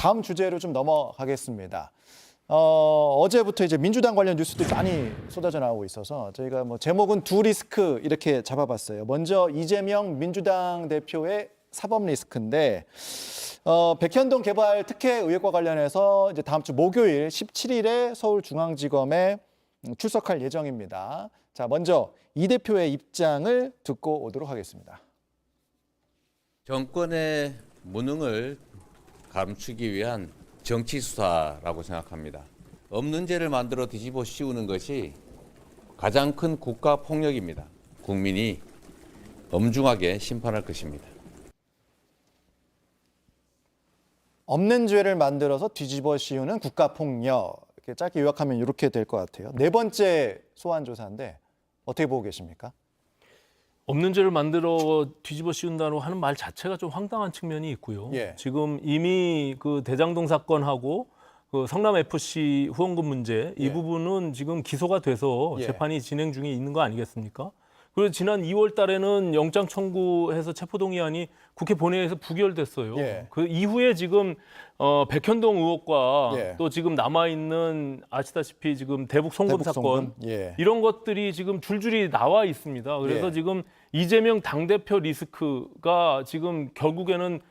다음 주제로 좀 넘어가겠습니다. 어제부터 이제 민주당 관련 뉴스들이 많이 쏟아져 나오고 있어서 저희가 뭐 제목은 두 리스크 이렇게 잡아봤어요. 먼저 이재명 민주당 대표의 사법 리스크인데 백현동 개발 특혜 의혹과 관련해서 이제 다음 주 목요일 17일에 서울중앙지검에 출석할 예정입니다. 자, 먼저 이 대표의 입장을 듣고 오도록 하겠습니다. 정권의 무능을 감추기 위한 정치 수사라고 생각합니다. 없는 죄를 만들어 뒤집어 씌우는 것이 가장 큰 국가 폭력입니다. 국민이 엄중하게 심판할 것입니다. 없는 죄를 만들어서 뒤집어 씌우는 국가 폭력. 이렇게 짧게 요약하면 이렇게 될 것 같아요. 네 번째 소환 조사인데 어떻게 보고 계십니까? 없는 죄를 만들어 뒤집어 씌운다고 하는 말 자체가 좀 황당한 측면이 있고요. 예. 지금 이미 그 대장동 사건하고 그 성남 FC 후원금 문제 이 예. 부분은 지금 기소가 돼서 예. 재판이 진행 중에 있는 거 아니겠습니까? 그리고 지난 2월 달에는 영장 청구해서 체포동의안이 국회 본회의에서 부결됐어요. 예. 그 이후에 지금 백현동 의혹과 예. 또 지금 남아있는 아시다시피 지금 대북 송금 대북 사건 송금? 예. 이런 것들이 지금 줄줄이 나와 있습니다. 그래서 예. 지금 이재명 당대표 리스크가 지금 결국에는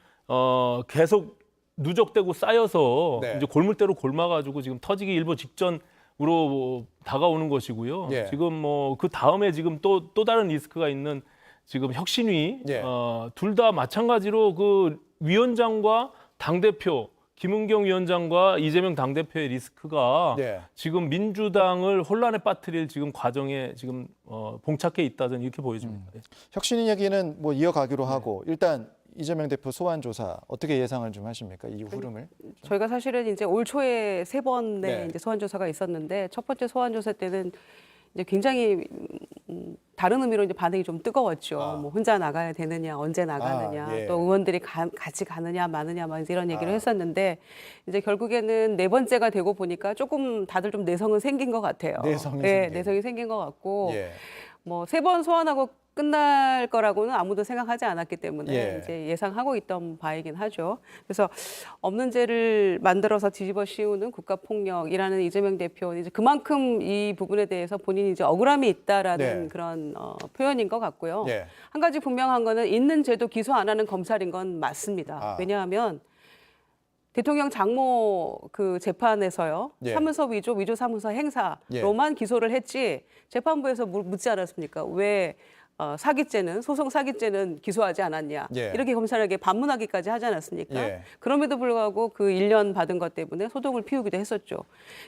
계속 누적되고 쌓여서 네. 이제 골물대로 골마가지고 지금 터지기 일보 직전으로 다가오는 것이고요. 예. 지금 뭐 그 다음에 지금 또 다른 리스크가 있는 지금 혁신위 예. 둘 다 마찬가지로 그 위원장과 당대표 김은경 위원장과 이재명 당대표의 리스크가 예. 지금 민주당을 혼란에 빠뜨릴 지금 과정에 지금 봉착해 있다 저는 이렇게 보여집니다. 혁신이 얘기는 뭐 이어가기로 하고 일단 이재명 대표 소환 조사 어떻게 예상을 좀 하십니까? 이 흐름을. 저희가 사실은 이제 올 초에 세 번의 네. 이제 소환 조사가 있었는데 첫 번째 소환 조사 때는 이제 굉장히 다른 의미로 이제 반응이 좀 뜨거웠죠. 아. 뭐 혼자 나가야 되느냐, 언제 나가느냐, 아, 예. 또 의원들이 같이 가느냐, 마느냐, 막 이런 얘기를 아. 했었는데 이제 결국에는 네 번째가 되고 보니까 조금 다들 좀 내성은 생긴 것 같아요. 내성이 네, 생긴. 내성이 생긴 것 같고 예. 뭐 세 번 소환하고 끝날 거라고는 아무도 생각하지 않았기 때문에 예. 이제 예상하고 있던 바이긴 하죠. 그래서 없는 죄를 만들어서 뒤집어 씌우는 국가 폭력이라는 이재명 대표 이제 그만큼 이 부분에 대해서 본인이 이제 억울함이 있다라는 네. 그런 표현인 것 같고요. 예. 한 가지 분명한 거는 있는 죄도 기소 안 하는 검찰인 건 맞습니다. 아. 왜냐하면 대통령 장모 그 재판에서요. 예. 사문서 위조, 위조 사문서 행사로만 기소를 했지 재판부에서 묻지 않았습니까? 왜 사기죄는 소송 사기죄는 기소하지 않았냐? 예. 이렇게 검찰에게 반문하기까지 하지 않았습니까? 예. 그럼에도 불구하고 그 1년 받은 것 때문에 소동을 피우기도 했었죠.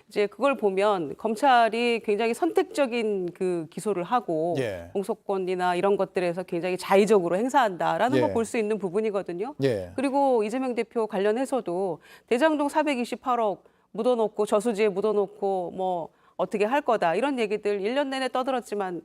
이제 그걸 보면 검찰이 굉장히 선택적인 그 기소를 하고 예. 공소권이나 이런 것들에서 굉장히 자의적으로 행사한다라는 예. 걸 볼 수 있는 부분이거든요. 예. 그리고 이재명 대표 관련해서도 대장동 428억 묻어놓고 저수지에 묻어놓고 뭐 어떻게 할 거다 이런 얘기들 1년 내내 떠들었지만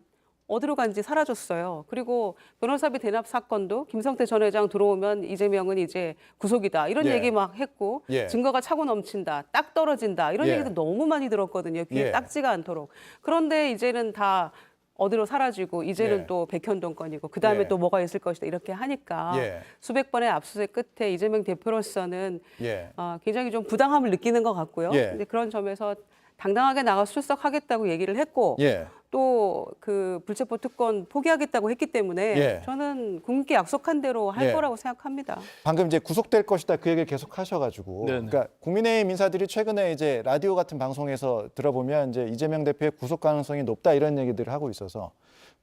어디로 간지 사라졌어요. 그리고 변호사비 대납 사건도 김성태 전 회장 들어오면 이재명은 이제 구속이다 이런 예. 얘기 막 했고 예. 증거가 차고 넘친다, 딱 떨어진다 이런 예. 얘기도 너무 많이 들었거든요. 귀에 예. 딱지가 않도록. 그런데 이제는 다 어디로 사라지고 이제는 예. 또 백현동 건이고 그다음에 예. 또 뭐가 있을 것이다 이렇게 하니까 예. 수백 번의 압수수색 끝에 이재명 대표로서는 예. 굉장히 좀 부당함을 느끼는 것 같고요. 예. 근데 그런 점에서 당당하게 나가 출석하겠다고 얘기를 했고 예. 또 그 불체포 특권 포기하겠다고 했기 때문에 예. 저는 국민께 약속한 대로 할 예. 거라고 생각합니다. 방금 이제 구속될 것이다 그 얘기를 계속 하셔가지고, 네네. 그러니까 국민의힘 인사들이 최근에 이제 라디오 같은 방송에서 들어보면 이제 이재명 대표의 구속 가능성이 높다 이런 얘기들을 하고 있어서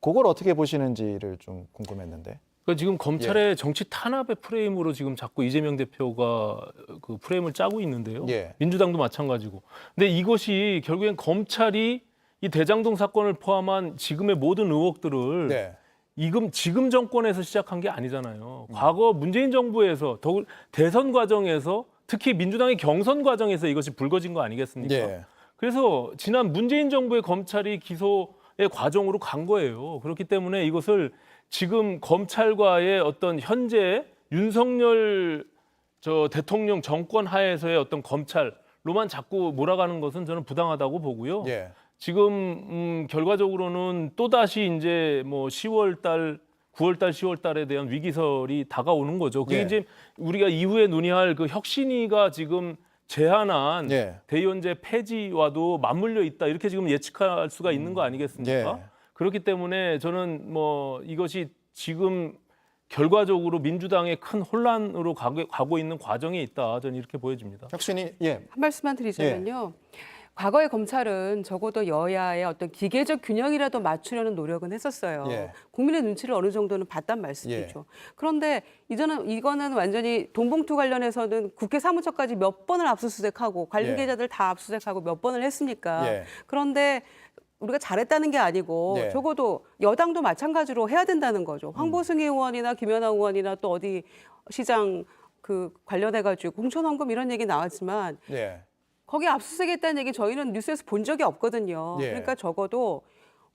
그걸 어떻게 보시는지를 좀 궁금했는데. 그러니까 지금 검찰의 정치 탄압의 프레임으로 지금 자꾸 이재명 대표가 그 프레임을 짜고 있는데요. 예. 민주당도 마찬가지고. 근데 이것이 결국엔 검찰이 이 대장동 사건을 포함한 지금의 모든 의혹들을 네. 지금 정권에서 시작한 게 아니잖아요. 과거 문재인 정부에서 더욱 대선 과정에서 특히 민주당의 경선 과정에서 이것이 불거진 거 아니겠습니까? 예. 그래서 지난 문재인 정부의 검찰이 기소의 과정으로 간 거예요. 그렇기 때문에 이것을 지금 검찰과의 어떤 현재 윤석열 대통령 정권 하에서의 어떤 검찰로만 자꾸 몰아가는 것은 저는 부당하다고 보고요. 예. 지금 결과적으로는 또 다시 이제 뭐 10월 달 9월달, 10월달에 대한 위기설이 다가오는 거죠. 그게 예. 이제 우리가 이후에 논의할 그 혁신위가 지금 제안한 예. 대의원제 폐지와도 맞물려 있다 이렇게 지금 예측할 수가 있는 거 아니겠습니까? 예. 그렇기 때문에 저는 뭐 이것이 지금 결과적으로 민주당의 큰 혼란으로 가고 있는 과정에 있다. 저는 이렇게 보여집니다. 혁신이 예. 한 말씀만 드리자면요. 과거의 검찰은 적어도 여야의 어떤 기계적 균형이라도 맞추려는 노력은 했었어요. 예. 국민의 눈치를 어느 정도는 봤단 말씀이죠. 그런데 이거는 완전히 돈봉투 관련해서는 국회 사무처까지 몇 번을 압수수색하고 관련 예. 계좌들 다 압수수색하고 몇 번을 했습니까? 예. 그런데 우리가 잘했다는 게 아니고 네. 적어도 여당도 마찬가지로 해야 된다는 거죠. 황보승 의원이나 김연아 의원이나 또 어디 시장 그 관련해가지고 공천원금 이런 얘기 나왔지만 예. 거기 압수수색했다는 얘기 저희는 뉴스에서 본 적이 없거든요. 예. 그러니까 적어도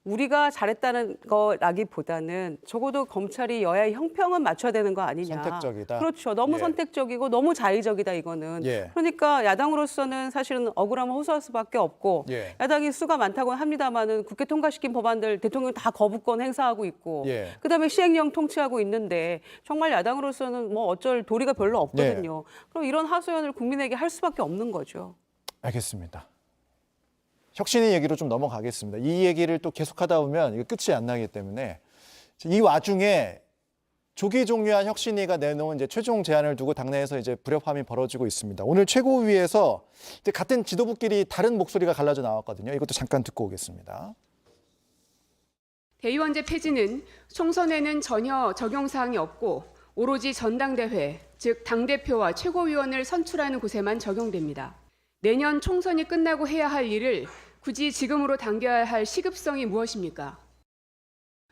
우리가 잘했다는 거라기보다는 적어도 검찰이 여야의 형평은 맞춰야 되는 거 아니냐. 선택적이다. 그렇죠. 너무 예. 선택적이고 너무 자의적이다 이거는. 예. 그러니까 야당으로서는 사실은 억울함을 호소할 수밖에 없고 예. 야당이 수가 많다고는 합니다만은 국회 통과시킨 법안들 대통령 다 거부권 행사하고 있고 예. 그다음에 시행령 통치하고 있는데 정말 야당으로서는 뭐 어쩔 도리가 별로 없거든요. 그럼 이런 하소연을 국민에게 할 수밖에 없는 거죠. 알겠습니다. 혁신의 얘기로 좀 넘어가겠습니다. 이 얘기를 또 계속하다 보면 이거 끝이 안 나기 때문에 이 와중에 조기 종료한 혁신위가 내놓은 이제 최종 제안을 두고 당내에서 이제 불협화음이 벌어지고 있습니다. 오늘 최고위에서 이제 같은 지도부끼리 다른 목소리가 갈라져 나왔거든요. 이것도 잠깐 듣고 오겠습니다. 대의원제 폐지는 총선에는 전혀 적용 사항이 없고 오로지 전당대회, 즉 당대표와 최고위원을 선출하는 곳에만 적용됩니다. 내년 총선이 끝나고 해야 할 일을 굳이 지금으로 당겨야 할 시급성이 무엇입니까?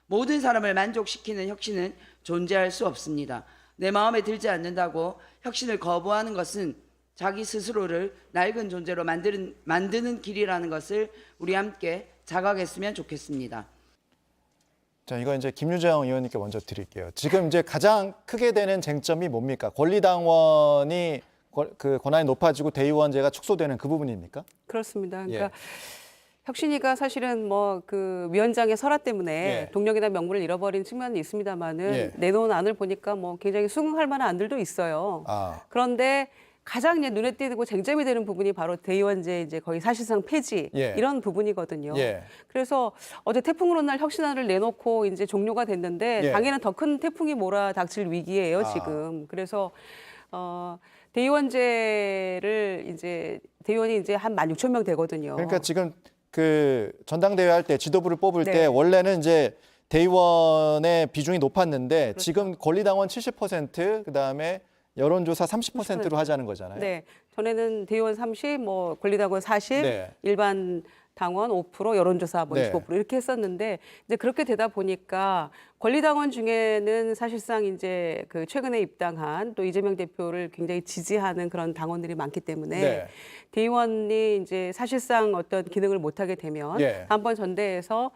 모든 사람을 만족시키는 혁신은 존재할 수 없습니다. 내 마음에 들지 않는다고 혁신을 거부하는 것은 자기 스스로를 낡은 존재로 만드는 길이라는 것을 우리 함께 자각했으면 좋겠습니다. 자, 이거 이제 김유정 의원님께 먼저 드릴게요. 지금 이제 가장 크게 되는 쟁점이 뭡니까? 권리당원이 그 권한이 높아지고 대의원제가 축소되는 그 부분입니까? 그렇습니다. 그러니까 예. 혁신위가 사실은 뭐 그 위원장의 설화 때문에 예. 동력이나 명분을 잃어버린 측면이 있습니다만은 예. 내놓은 안을 보니까 뭐 굉장히 수긍할 만한 안들도 있어요. 아, 그런데 가장 이제 눈에 띄고 쟁점이 되는 부분이 바로 대의원제 이제 거의 사실상 폐지 예. 이런 부분이거든요. 예. 그래서 어제 태풍으로 날 혁신안을 내놓고 이제 종료가 됐는데 예. 당에는 더 큰 태풍이 몰아닥칠 위기예요 아. 지금. 그래서 대의원제를 이제 대의원이 이제 한 16,000명 되거든요. 그러니까 지금 그 전당대회 할 때 지도부를 뽑을 네. 때 원래는 이제 대의원의 비중이 높았는데 그렇죠. 지금 권리당원 70% 그다음에 여론조사 30%로 하자는 거잖아요. 네, 전에는 대의원 30, 뭐 권리당원 40, 네. 일반 당원 5%, 여론조사 뭐 네. 25% 이렇게 했었는데 이제 그렇게 되다 보니까 권리당원 중에는 사실상 이제 그 최근에 입당한 또 이재명 대표를 굉장히 지지하는 그런 당원들이 많기 때문에 네. 대의원이 이제 사실상 어떤 기능을 못 하게 되면 예. 다음번 전대에서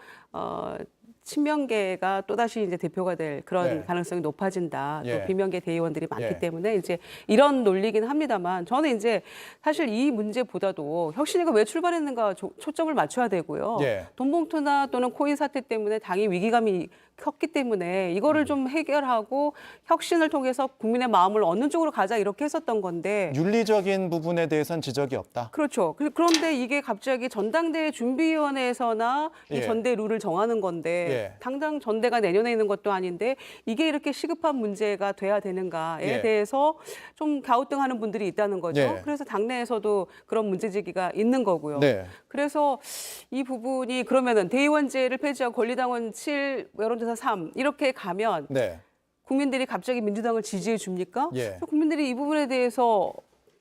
친명계가 또다시 이제 대표가 될 그런 네. 가능성이 높아진다. 예. 또 비명계 대의원들이 많기 예. 때문에 이제 이런 논리긴 합니다만 저는 이제 사실 이 문제보다도 혁신위가 왜 출발했는가 초점을 맞춰야 되고요. 예. 돈봉투나 또는 코인 사태 때문에 당이 위기감이 컸기 때문에 이거를 좀 해결하고 혁신을 통해서 국민의 마음을 얻는 쪽으로 가자 이렇게 했었던 건데 윤리적인 부분에 대해서는 지적이 없다. 그렇죠. 그런데 이게 갑자기 전당대회 준비위원회에서나 이 예. 전대 룰을 정하는 건데 예. 당장 전대가 내년에 있는 것도 아닌데 이게 이렇게 시급한 문제가 돼야 되는가에 예. 대해서 좀 갸우뚱하는 분들이 있다는 거죠. 예. 그래서 당내에서도 그런 문제제기가 있는 거고요. 네. 그래서 이 부분이 그러면은 대의원제를 폐지하고 권리당원 7, 여론조사 3 이렇게 가면 네. 국민들이 갑자기 민주당을 지지해 줍니까? 예. 국민들이 이 부분에 대해서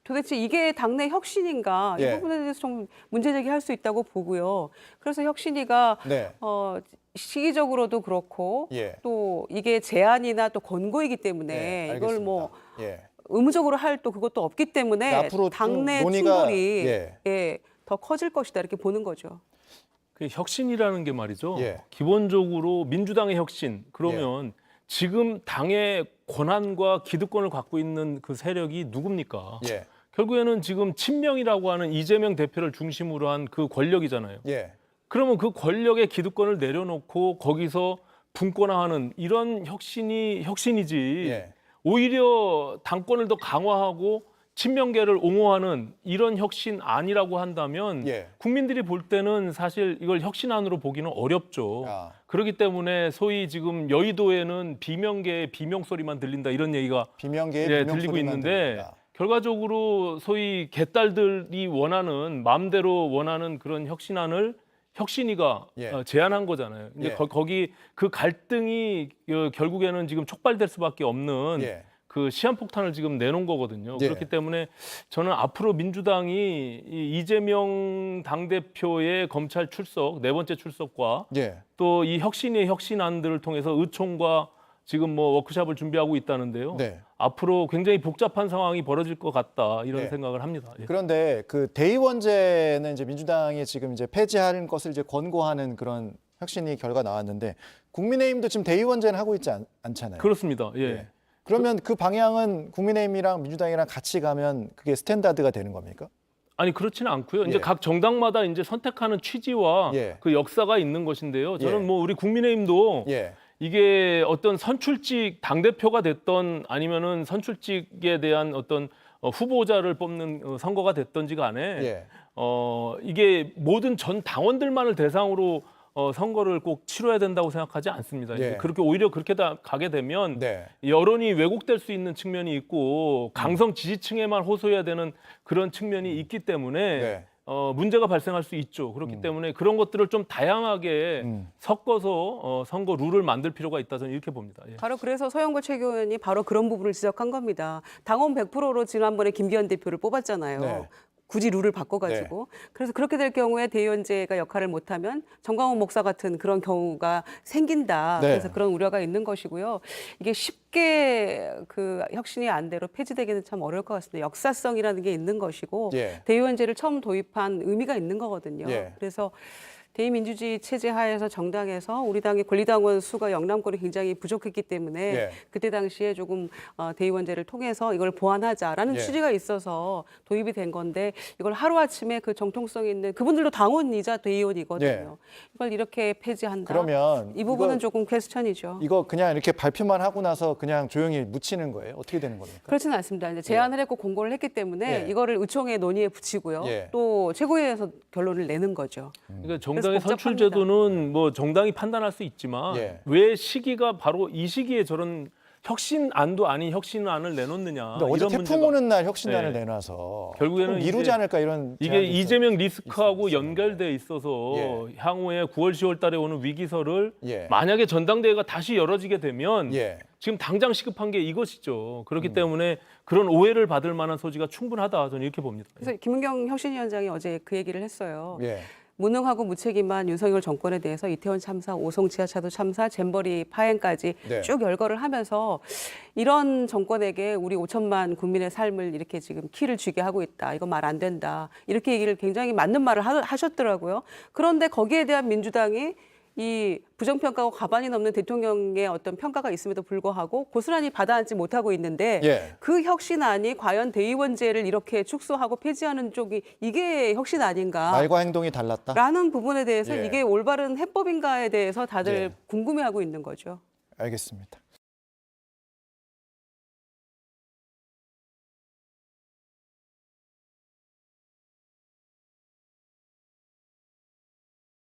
도대체 이게 당내 혁신인가 예. 이 부분에 대해서 좀 문제 제기할 수 있다고 보고요. 그래서 혁신위가 네. 시기적으로도 그렇고 예. 또 이게 제안이나 또 권고이기 때문에 네, 이걸 뭐 알겠습니다. 예. 의무적으로 할 또 그것도 없기 때문에 앞으로 좀 당내 논의가, 충돌이 예. 더 커질 것이다 이렇게 보는 거죠. 그 혁신이라는 게 말이죠. 예. 기본적으로 민주당의 혁신 그러면 지금 당의 권한과 기득권을 갖고 있는 그 세력이 누굽니까? 예. 결국에는 지금 친명이라고 하는 이재명 대표를 중심으로 한 그 권력이잖아요. 예. 그러면 그 권력의 기득권을 내려놓고 거기서 분권화하는 이런 혁신이지 예. 오히려 당권을 더 강화하고 친명계를 옹호하는 이런 혁신 아니라고 한다면 예. 국민들이 볼 때는 사실 이걸 혁신안으로 보기는 어렵죠. 아. 그렇기 때문에 소위 지금 여의도에는 비명계의 비명 소리만 들린다 이런 얘기가 비명계의 예, 비명 들리고 소리만 있는데 들린다. 결과적으로 소위 개딸들이 원하는 마음대로 원하는 그런 혁신안을 혁신이가 예. 제안한 거잖아요. 근데 예. 거기 그 갈등이 결국에는 지금 촉발될 수밖에 없는 예. 그 시한폭탄을 지금 내놓은 거거든요. 예. 그렇기 때문에 저는 앞으로 민주당이 이 이재명 당대표의 검찰 출석, 네 번째 출석과 예. 또 이 혁신의 혁신안들을 통해서 의총과 지금 뭐 워크숍을 준비하고 있다는데요. 네. 앞으로 굉장히 복잡한 상황이 벌어질 것 같다 이런 네. 생각을 합니다. 예. 그런데 그 대의원제는 이제 민주당이 지금 이제 폐지하는 것을 이제 권고하는 그런 혁신이 결과 나왔는데 국민의힘도 지금 대의원제는 하고 있지 않잖아요. 그렇습니다. 예. 예. 그러면 그 방향은 국민의힘이랑 민주당이랑 같이 가면 그게 스탠다드가 되는 겁니까? 아니 그렇지는 않고요. 이제 예. 각 정당마다 이제 선택하는 취지와 예. 그 역사가 있는 것인데요. 저는 예. 뭐 우리 국민의힘도 예. 이게 어떤 선출직 당대표가 됐던 아니면은 선출직에 대한 어떤 후보자를 뽑는 선거가 됐던지 간에 예. 이게 모든 전 당원들만을 대상으로 선거를 꼭 치러야 된다고 생각하지 않습니다. 예. 그렇게 오히려 그렇게 가게 되면 네. 여론이 왜곡될 수 있는 측면이 있고 강성 지지층에만 호소해야 되는 그런 측면이 있기 때문에 네. 문제가 발생할 수 있죠. 그렇기 때문에 그런 것들을 좀 다양하게 섞어서 선거 룰을 만들 필요가 있다 저는 이렇게 봅니다. 예. 바로 그래서 서영걸 최고위원이 바로 그런 부분을 지적한 겁니다. 당원 100%로 지난번에 김기현 대표를 뽑았잖아요. 네. 굳이 룰을 바꿔가지고. 그래서 그렇게 될 경우에 대의원제가 역할을 못하면 정광훈 목사 같은 그런 경우가 생긴다. 네. 그래서 그런 우려가 있는 것이고요. 이게 쉽게 그 혁신이 안대로 폐지되기는 참 어려울 것 같습니다. 역사성이라는 게 있는 것이고 예. 대의원제를 처음 도입한 의미가 있는 거거든요. 예. 그래서 대의민주주의 체제 하에서 정당에서 우리 당의 권리당원 수가 영남권이 굉장히 부족했기 때문에 예. 그때 당시에 조금 대의원제를 통해서 이걸 보완하자라는 예. 취지가 있어서 도입이 된 건데 이걸 하루아침에 그 정통성 있는 그분들도 당원이자 대의원이거든요. 예. 이걸 이렇게 폐지한다. 그러면 이 부분은 이거- 조금 퀘스천이죠. 이거 그냥 이렇게 발표만 하고 나서 그냥 조용히 묻히는 거예요? 어떻게 되는 겁니까? 그렇지는 않습니다. 이제 제안을 했고 공고를 했기 때문에 예. 이거를 의총의 논의에 붙이고요. 예. 또 최고위에서 결론을 내는 거죠. 그러니까 정당의 그래서 선출 복잡합니다. 제도는 뭐 정당이 판단할 수 있지만 예. 왜 시기가 바로 이 시기에 저런 혁신안도 아닌 혁신안을 내놓느냐 근데 어제 이런 태풍 문제가 오는 날 혁신안을 네. 내놔서 결국에는 조금 미루지 이제 않을까 이런 이게 제안도 이재명 리스크하고 있었는데. 연결돼 있어서 예. 향후에 9월 10월 달에 오는 위기설을 예. 만약에 전당대회가 다시 열어지게 되면 예. 지금 당장 시급한 게 이것이죠. 그렇기 때문에 그런 오해를 받을 만한 소지가 충분하다 저는 이렇게 봅니다. 그래서 김은경 혁신위원장이 어제 그 얘기를 했어요. 예. 무능하고 무책임한 윤석열 정권에 대해서 이태원 참사, 오송 지하차도 참사, 잼버리 파행까지 네. 쭉 열거를 하면서 이런 정권에게 우리 5천만 국민의 삶을 이렇게 지금 키를 쥐게 하고 있다. 이거 말 안 된다. 이렇게 얘기를 굉장히 맞는 말을 하셨더라고요. 그런데 거기에 대한 민주당이 이 부정평가하고 가반이 넘는 대통령의 어떤 평가가 있음에도 불구하고 고스란히 받아안지 못하고 있는데 예. 그 혁신안이 과연 대의원제를 이렇게 축소하고 폐지하는 쪽이 이게 혁신 아닌가? 말과 행동이 달랐다. 라는 부분에 대해서 예. 이게 올바른 해법인가에 대해서 다들 예. 궁금해하고 있는 거죠. 알겠습니다.